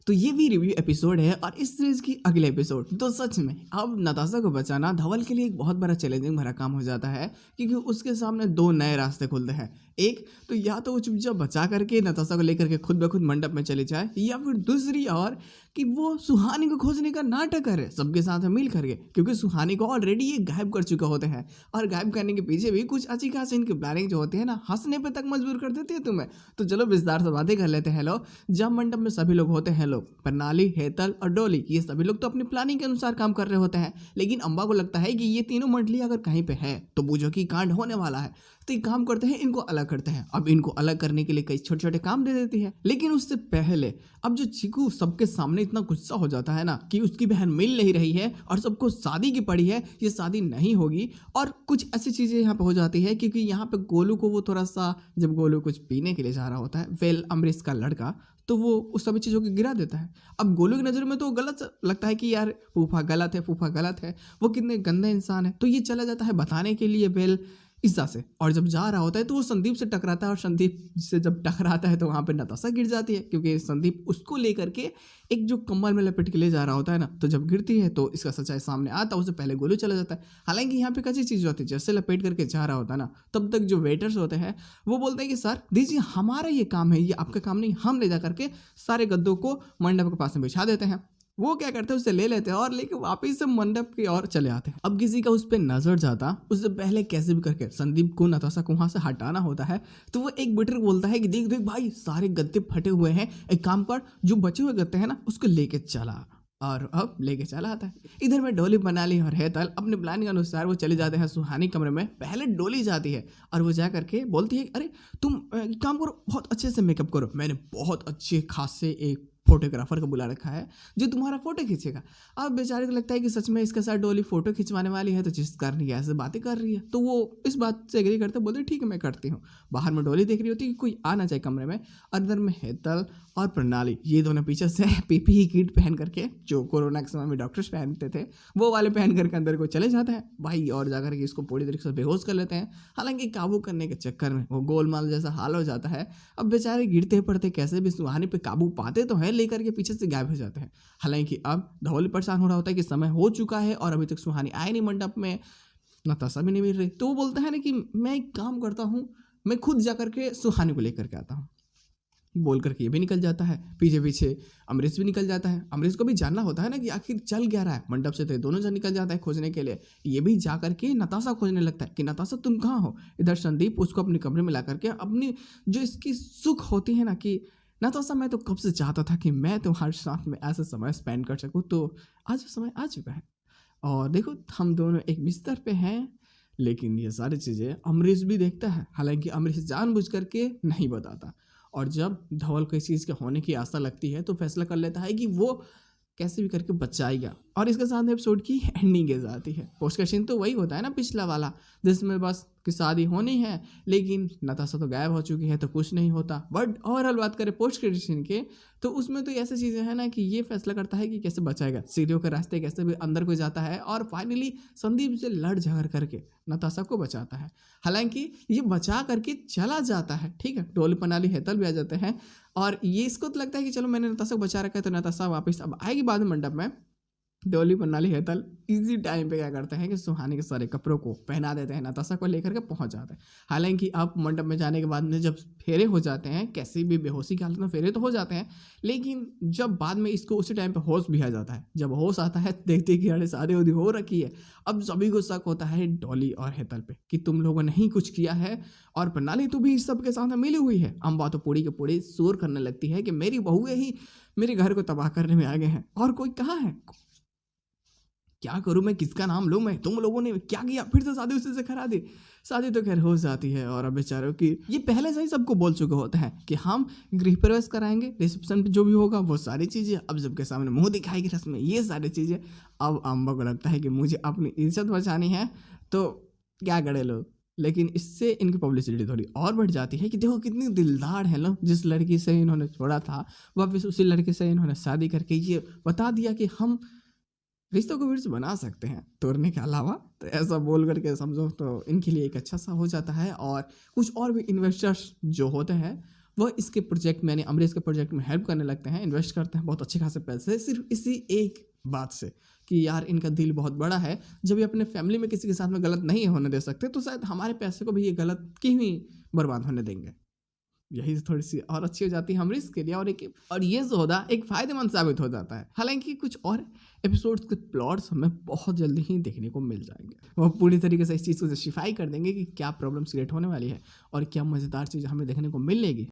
तो ये भी रिव्यू एपिसोड है और इस सीरीज की अगले एपिसोड तो सच में अब नताशा को बचाना धवल के लिए एक बहुत बड़ा चैलेंजिंग भरा काम हो जाता है, क्योंकि उसके सामने दो नए रास्ते खुलते हैं। एक तो या तो वो चुपचाप बचा करके नताशा को लेकर के खुद ब खुद मंडप में चली जाए, या फिर दूसरी और कि वो सुहानी को खोजने का नाटक करे सबके साथ मिल करके, क्योंकि सुहानी को ऑलरेडी ये गायब कर चुके होते हैं और गायब करने के पीछे भी कुछ अच्छी खासी इनकी प्लानिंग जो होती है ना, हंसने पे तक मजबूर कर देती है तुम्हें। तो चलो विस्तार से बातें कर लेते हैं। लोग जब मंडप में सभी लोग होते हैं, लोग प्रणाली, हेतल और डोली, ये सभी लोग तो अपनी प्लानिंग के अनुसार काम कर रहे होते हैं, लेकिन अम्बा को लगता है कि ये तीनों मंडली अगर कहीं पे है तो बूझो की कांड होने वाला है। तो ये काम करते हैं, इनको अलग करते हैं। अब इनको अलग करने के लिए कई छोटे छोटे काम दे देती है, लेकिन उससे पहले अब जो चीकू सबके सामने इतना गुस्सा हो जाता है ना कि उसकी बहन मिल नहीं रही है और सबको शादी की पड़ी है, ये शादी नहीं होगी, और कुछ ऐसी चीजें यहाँ पे हो जाती है क्योंकि यहाँ पे गोलू को वो थोड़ा सा, जब गोलू कुछ पीने के लिए जा रहा होता है, वेल अमरीश का लड़का, तो वो उस सभी चीज़ों को गिरा देता है। अब गोलू की नज़र में तो गलत लगता है कि यार फूफा गलत है, फूफा गलत है, वो कितने गंदे इंसान है। तो ये चला जाता है बताने के लिए वेल ईसा से, और जब जा रहा होता है तो वो संदीप से टकराता है, और संदीप से जब टकराता है तो वहाँ पे नताशा गिर जाती है, क्योंकि संदीप उसको लेकर के एक जो कम्बल में लपेट के ले जा रहा होता है ना, तो जब गिरती है तो इसका सच्चाई सामने आता है। उससे पहले गोलू चला जाता है। हालांकि यहाँ पे कैसी चीज़ होती है, जैसे लपेट करके जा रहा होता है ना, तब तक जो वेटर्स होते हैं वो बोलते हैं कि सर दीजिए, हमारा ये काम है, ये आपका काम नहीं। हम ले जा करके सारे गद्दों को मंडप के पास में बिछा देते हैं। वो क्या करते हैं, उससे ले लेते हैं और लेके वापस से मंडप की ओर चले आते हैं। अब किसी का उस पर नजर जाता, उससे पहले कैसे भी करके संदीप को नताशा को वहां से हटाना होता है। तो वो एक वेटर बोलता है कि देख देख भाई, सारे गद्दे फटे हुए हैं, एक काम कर, जो बचे हुए गद्दे हैं ना उसको लेके चला। और अब लेके चला आता है। इधर में डोली, प्रणाली और हेतल अपने प्लान के अनुसार वो चले जाते हैं सुहानी कमरे में। पहले डोली जाती है और वो जा करके बोलती है, अरे तुम काम करो, बहुत अच्छे से मेकअप करो, मैंने बहुत अच्छे खासे एक फोटोग्राफर को बुला रखा है जो तुम्हारा फोटो खींचेगा। अब बेचारे को लगता है कि सच में इसके साथ डोली फोटो खिंचवाने वाली है, तो जिस कारण ये ऐसे बातें कर रही है, तो वो इस बात से एग्री करते, बोलते ठीक है मैं करती हूँ। बाहर में डोली देख रही होती है कि कोई आ ना जाए कमरे में। अंदर में हेतल और प्रणाली, ये दोनों पीछे से पीपीई किट पहन करके, जो कोरोना के समय में डॉक्टर्स पहनते थे, वो वाले पहन करके अंदर को चले जाते हैं भाई, और जाकर के इसको पूरी तरीके से बेहोश कर लेते हैं। हालांकि काबू करने के चक्कर में वो गोलमाल जैसा हाल हो जाता है। अब बेचारे गिरते पड़ते कैसे भी सुहानी पे काबू पाते तो है, लेकर के पीछे से गायब हो जाते हैं। हालांकि अब धवल परेशान हो रहा होता है कि समय हो चुका है और अभी तक सुहानी आए नहीं मंडप में, नताशा भी नहीं मिल रही। तो वो बोलता है ना कि मैं एक काम करता हूँ, मैं खुद जाकर के सुहानी को लेकर के आता हूँ। बोल करके ये भी निकल जाता है, पीछे पीछे अमरीश भी निकल जाता है। अमरीश को भी जानना होता है ना कि आखिर चल क्या रहा है मंडप से, तो दोनों जन निकल जाता है खोजने के लिए। ये भी जा करके नताशा खोजने लगता है कि नताशा तुम कहाँ हो। इधर संदीप उसको अपने कमरे में ला करके अपनी जो इसकी सुख होती है ना कि नताशा मैं तो कब से चाहता था कि मैं तुम्हारे साथ में ऐसा समय स्पेंड कर सकूँ, तो आज समय आ चुका है और देखो हम दोनों एक बिस्तर पे हैं। लेकिन ये सारी चीज़ें अमरीश भी देखता है, हालांकि अमरीश जानबूझ करके नहीं बताता। और जब धवल को इस चीज़ के होने की आशा लगती है तो फैसला कर लेता है कि वो कैसे भी करके बचाएगा। और इसके साथ एपिसोड की एंडिंग के जाती है। पोस्ट का सीन तो वही होता है ना पिछला वाला, जिसमें बस कि शादी होनी है, लेकिन नताशा तो गायब हो चुकी है तो कुछ नहीं होता। बट ओवरऑल बात करें पोस्ट क्रेडिट सीन के, तो उसमें तो ऐसी चीज़ें हैं ना कि ये फैसला करता है कि कैसे बचाएगा, सीढ़ियों के रास्ते कैसे भी अंदर को जाता है और फाइनली संदीप से लड़ झगड़ करके नताशा को बचाता है। हालांकि ये बचा करके चला जाता है, ठीक है, डोली, प्रणाली, हेतल भी आ जाते हैं और ये इसको तो लगता है कि चलो मैंने नताशा को बचा रखा है तो नताशा वापस अब आएगी बाद में मंडप में। डोली, प्रणाली, हेतल इसी टाइम पे क्या करते हैं कि सुहानी के सारे कपड़ों को पहना देते हैं, नताशा को लेकर के पहुंच जाते हैं। हालांकि अब मंडप में जाने के बाद में जब फेरे हो जाते हैं, कैसी भी बेहोशी की हालत में फेरे तो हो जाते हैं, लेकिन जब बाद में इसको उसी टाइम पे होश भी आ जाता है। जब होश आता है देखते कि अरे शादी उदी हो रखी है। अब सभी को शक होता है डोली और हेतल पे कि तुम लोगों ने ही कुछ किया है, और प्रणाली तो भी इस सब के साथ मिली हुई है। अम्बा तो पूरी के पूरी शोर करने लगती है कि मेरी बहुएं ही मेरे घर को तबाह करने में आ गए हैं और कोई कहाँ है, क्या करूं मैं, किसका नाम लूं मैं, तुम लोगों ने क्या किया, फिर से शादी उसी से करा दी। शादी तो खैर हो जाती है और अब बेचारों की ये पहले से ही सबको बोल चुके होते हैं कि हम गृह प्रवेश कराएंगे, रिसेप्शन पे जो भी होगा वो सारी चीज़ें अब सबके सामने मुंह दिखाएगी रस्म में, ये सारी चीज़ें। अब अम्बा को लगता है कि मुझे अपनी इज्जत बचानी है तो क्या करे लोग, लेकिन इससे इनकी पब्लिसिटी थोड़ी और बढ़ जाती है कि देखो कितनी दिलदार है लोग, जिस लड़की से इन्होंने छोड़ा था वापस उसी लड़के से इन्होंने शादी करके ये बता दिया कि हम रिश्तों को फिर से बना सकते हैं तोड़ने के अलावा। तो ऐसा बोल करके समझो तो इनके लिए एक अच्छा सा हो जाता है। और कुछ और भी इन्वेस्टर्स जो होते हैं वह इसके प्रोजेक्ट में यानी अमरीश के प्रोजेक्ट में हेल्प करने लगते हैं, इन्वेस्ट करते हैं बहुत अच्छे खासे पैसे, सिर्फ इसी एक बात से कि यार इनका दिल बहुत बड़ा है। जब ये अपने फैमिली में किसी के साथ में गलत नहीं होने दे सकते, तो शायद हमारे पैसे को भी ये गलत क्यों ही बर्बाद होने देंगे। यही थोड़ी-सी और अच्छी हो जाती है हम रिस्क के लिए, और ये सौदा एक फ़ायदेमंद साबित हो जाता है। हालाँकि कुछ और एपिसोड्स के प्लॉट्स हमें बहुत जल्दी ही देखने को मिल जाएँगे। वो पूरी तरीके से इस चीज़ को जस्टिफ़ाई कर देंगे कि क्या प्रॉब्लम्स क्रिएट होने वाली है और क्या मज़ेदार चीज़ हमें देखने को मिलेगी।